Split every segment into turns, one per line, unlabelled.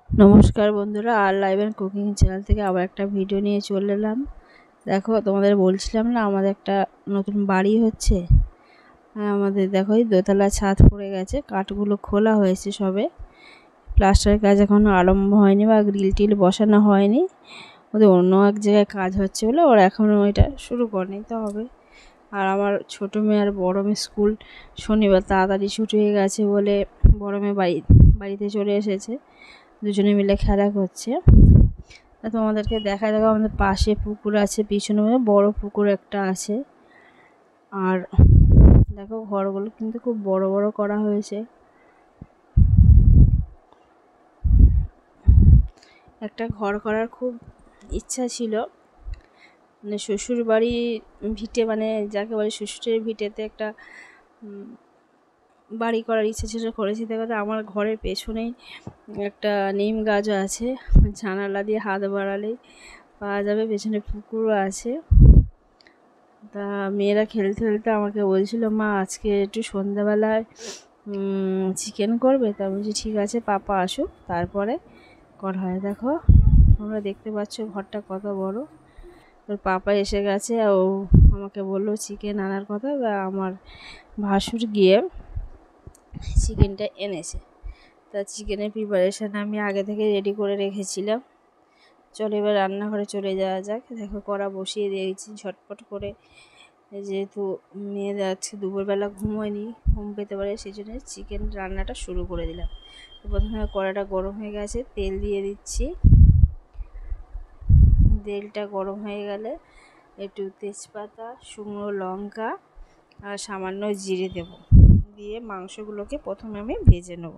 নমস্কার বন্ধুরা, আর live and cooking channel থেকে আবার একটা ভিডিও নিয়ে চলে এলাম। দেখো, তোমাদের বলছিলাম না আমাদের একটা নতুন বাড়ি হচ্ছে। আমাদের দেখো এই দোতলা ছাদ পড়ে গেছে, কাঠগুলো খোলা হয়েছে সবে, প্লাস্টারের কাজ এখনও আরম্ভ হয়নি বা গ্রিল টিল বসানো হয়নি। ওদের অন্য এক জায়গায় কাজ হচ্ছে বলে ওরা এখনও এটা শুরু করেনি, তো হবে। আর আমার ছোটো মেয়ে আর বড়ো মেয়ে স্কুল শনিবার তাড়াতাড়ি ছুটি হয়ে গেছে বলে বড়ো মেয়ে বাড়িতে চলে এসেছে, দুজনে মিলে খেলা করছে। তোমাদেরকে দেখা যাবে আমাদের পাশে পুকুর আছে, পিছনে বড় পুকুর একটা আছে। আর দেখো ঘরগুলো কিন্তু খুব বড় বড় করা হয়েছে। একটা ঘর করার খুব ইচ্ছা ছিল, মানে শ্বশুর বাড়ি ভিটে, মানে যাকে বলে শ্বশুরের ভিটেতে একটা বাড়ি করার ইচ্ছা ছিল, করেছি। দেখো আমার ঘরের পেছনেই একটা নিম গাছও আছে, জানালা দিয়ে হাত বাড়ালেই পাওয়া যাবে, পেছনে পুকুরও আছে। তা মেয়েরা খেলতে খেলতে আমাকে বলছিল, মা আজকে একটু সন্ধ্যাবেলায় চিকেন করবে? তা বলছি ঠিক আছে, পাপা আসুক তারপরে করা হয়। দেখো তোমরা দেখতে পাচ্ছ ঘরটা কত বড়। ওর পাপা এসে গেছে, ও আমাকে বললো চিকেন আনার কথা। তা আমার ভাসুর গিয়ে চিকেনটা এনেছে। তা চিকেনের প্রিপারেশান আমি আগে থেকে রেডি করে রেখেছিলাম। চলো এবার রান্নাঘরে চলে যাওয়া যাক। দেখো কড়া বসিয়ে দিয়েছি ঝটপট করে, যেহেতু মেয়েদের আজকে দুপুরবেলা ঘুমোয়নি, ঘুম পেতে পারে, সেই জন্য চিকেন রান্নাটা শুরু করে দিলাম। তো প্রথমে কড়াটা গরম হয়ে গেছে, তেল দিয়ে দিচ্ছি। তেলটা গরম হয়ে গেলে একটু তেজপাতা, শুকনো লঙ্কা আর সামান্য জিরে দেব, দিয়ে মাংসগুলোকে প্রথমে আমি ভেজে নেব।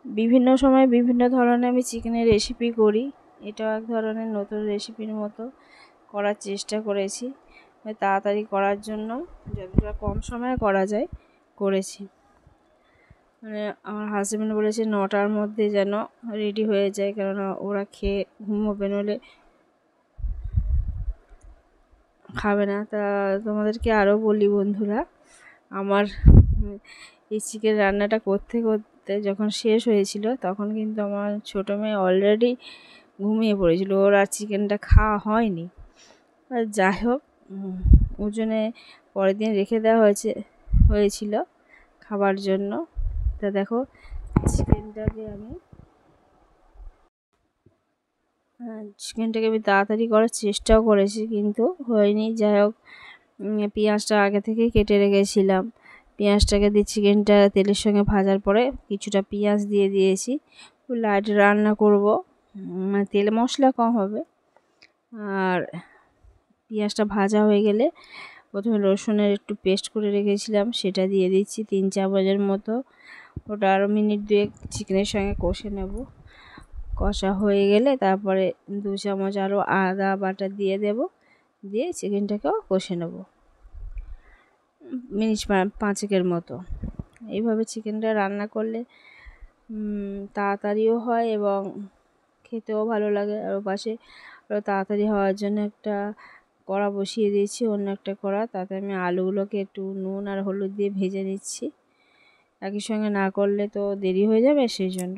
বিভিন্ন সময় বিভিন্ন ধরনের আমি চিকেনের রেসিপি করি, এটাও এক ধরনের নতুন রেসিপির মতো করার চেষ্টা করেছি। তাড়াতাড়ি করার জন্য যতটা কম সময়ে করা যায় করেছি। মানে আমার হাজব্যান্ড বলেছে 9টার মধ্যে যেন রেডি হয়ে যায়, কেননা ওরা খেয়ে ঘুমোবে, নইলে খাবে না। তা তোমাদেরকে আরও বলি বন্ধুরা, আমার এই চিকেন রান্নাটা করতে করতে যখন শেষ হয়েছিল, তখন কিন্তু আমার ছোটো মেয়ে অলরেডি ঘুমিয়ে পড়েছিল, ওর আর চিকেনটা খাওয়া হয়নি। আর যাই হোক, ওজনে পরের দিন রেখে দেওয়া হয়েছিল খাবার জন্য। তা দেখো চিকেনটাকে আমি তাড়াতাড়ি করার চেষ্টাও করেছি, কিন্তু হয়নি। যাই হোক, পেঁয়াজটা আগে থেকেই কেটে রেখেছিলাম। পেঁয়াজটাকে দিয়ে চিকেনটা তেলের সঙ্গে ভাজার পরে কিছুটা পেঁয়াজ দিয়ে দিয়েছি। লাইট রান্না করব, মানে তেল মশলা কম হবে। আর পেঁয়াজটা ভাজা হয়ে গেলে প্রথমে রসুনের একটু পেস্ট করে রেখেছিলাম, সেটা দিয়ে দিচ্ছি 3 চামচের মতো। ওটা আরও মিনিট 2 চিকেনের সঙ্গে কষে নেব। কষা হয়ে গেলে তারপরে 2 চামচ আরও আদা বাটা দিয়ে দেব, দিয়ে চিকেনটাকেও কষে নেব মিনিট 5 মতো। এইভাবে চিকেনটা রান্না করলে তাড়াতাড়িও হয় এবং খেতেও ভালো লাগে। আর পাশে আরও তাড়াতাড়ি হওয়ার জন্য একটা কড়া বসিয়ে দিয়েছি, অন্য একটা কড়া, তাতে আমি আলুগুলোকে একটু নুন আর হলুদ দিয়ে ভেজে নিচ্ছি। একই সঙ্গে না করলে তো দেরি হয়ে যাবে, সেই জন্য।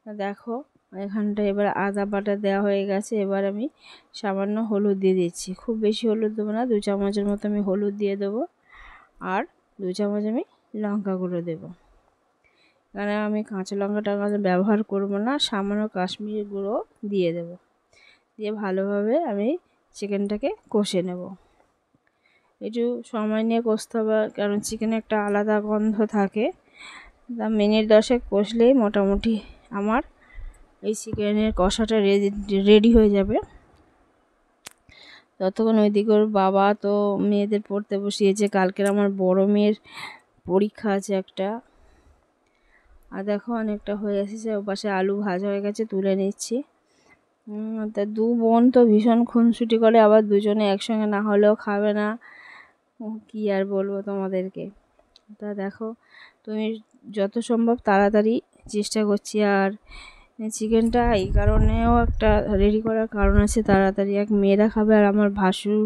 দেখো এখানটা এবার আদা বাটা দেওয়া হয়ে গেছে, এবার আমি সামান্য হলুদ দিয়ে দিচ্ছি। খুব বেশি হলুদ দেবো না, 2 চামচের মতো আমি হলুদ দিয়ে দেবো। আর 2 চামচ আমি লঙ্কা গুঁড়ো দেবো। এখানে আমি কাঁচা লঙ্কাটা ব্যবহার করব না, সামান্য কাশ্মীরি গুঁড়ো দিয়ে দেব। দিয়ে ভালোভাবে আমি চিকেনটাকে কষে নেব। একটু সময় নিয়ে কষতে হবে, কারণ চিকেনে একটা আলাদা গন্ধ থাকে। তা মিনিট 10 কষলেই মোটামুটি আমার এই চিকেনের কষাটা রেডি হয়ে যাবে। ততক্ষণ ওইদিকে ওর বাবা তো মেয়েদের পড়তে বসিয়েছে, কালকের আমার বড় মেয়ের পরীক্ষা আছে একটা। আর দেখো অনেকটা হয়ে এসেছে, ও পাশে আলু ভাজা হয়ে গেছে, তুলে নিচ্ছি। তা 2 বোন তো ভীষণ খুনসুটি করে, আবার দুজনে একসঙ্গে না হলেও খাবে না, কি আর বলবো তোমাদেরকে। তা দেখো তুমি যত সম্ভব তাড়াতাড়ি চেষ্টা করছি। আর চিকেনটা এই কারণেও একটা রেডি করার কারণ আছে, তাড়াতাড়ি এক মেয়েরা খাবে, আর আমার ভাসুর,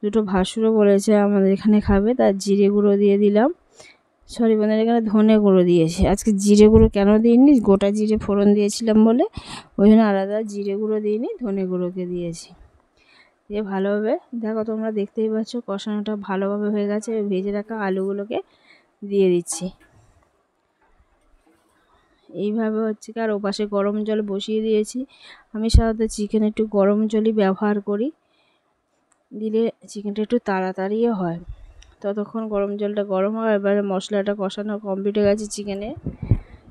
দুটো ভাসুরও বলেছে আমাদের এখানে খাবে, তার জিরে গুঁড়ো দিয়ে দিলাম। সরি বন্ধুরা, এখানে ধনে গুঁড়ো দিয়েছি। আজকে জিরে গুঁড়ো কেন দিইনি, গোটা জিরে ফোড়ন দিয়েছিলাম বলে ওই জন্য আলাদা জিরে গুঁড়ো দিইনি, ধনে গুঁড়োকে দিয়েছি। দিয়ে ভালোভাবে দেখো, তোমরা দেখতেই পাচ্ছ কষানোটা ভালোভাবে হয়ে গেছে। ভেজে রাখা আলুগুলোকে দিয়ে দিচ্ছি। এইভাবে হচ্ছে কি, আর ওপাশে গরম জল বসিয়ে দিয়েছি। আমি সাধারণত চিকেন একটু গরম জলই ব্যবহার করি, দিলে চিকেনটা একটু তাড়াতাড়িও হয়। ততক্ষণ গরম জলটা গরম হয়। এবারে মশলাটা কষানো কমপ্লিট হয়ে গেছে চিকেনে।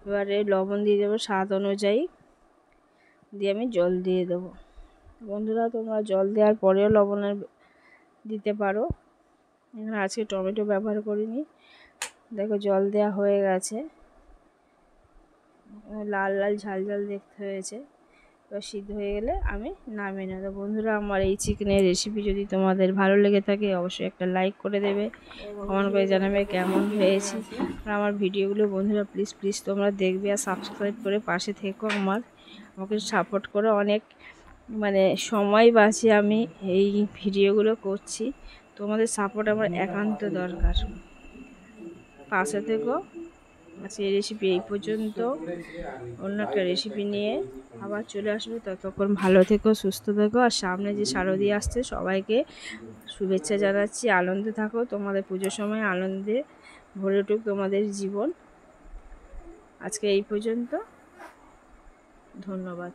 এবারে লবণ দিয়ে দেবো স্বাদ অনুযায়ী, দিয়ে আমি জল দিয়ে দেবো। বন্ধুরা, তোমরা জল দেওয়ার পরেও লবণ দিতে পারো। এখানে আজকে টমেটো ব্যবহার করিনি। দেখো জল দেওয়া হয়ে গেছে, লাল লাল ঝাল ঝাল দেখতে হয়েছে। এবার সিদ্ধ হয়ে গেলে আমি নামিয়ে নেব। বন্ধুরা, আমার এই চিকেনের রেসিপি যদি তোমাদের ভালো লেগে থাকে অবশ্যই একটা লাইক করে দেবে, কমেন্ট করে জানাবে কেমন হয়েছে। আর আমার ভিডিওগুলো বন্ধুরা প্লিজ প্লিজ তোমরা দেখবে আর সাবস্ক্রাইব করে পাশে থেকো। আমাকে সাপোর্ট করো। অনেক সময় বাঁচিয়ে আমি এই ভিডিওগুলো করছি, তোমাদের সাপোর্ট আমার একান্ত দরকার। পাশে থেকো। আজকে এই রেসিপি এই পর্যন্ত। অন্য একটা রেসিপি নিয়ে আবার চলে আসবে। ততক্ষণ ভালো থেকো, সুস্থ থেকো। আর সামনে যে শারদীয়া আসছে সবাইকে শুভেচ্ছা জানাচ্ছি। আনন্দে থাকো, তোমাদের পুজোর সময় আনন্দে ভরে উঠুক তোমাদের জীবন। আজকে এই পর্যন্ত, ধন্যবাদ।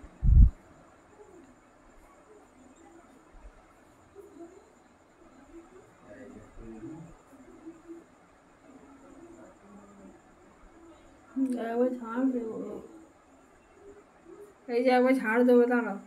এই যে একবার ঝাড় দেবো, দাঁড়াও।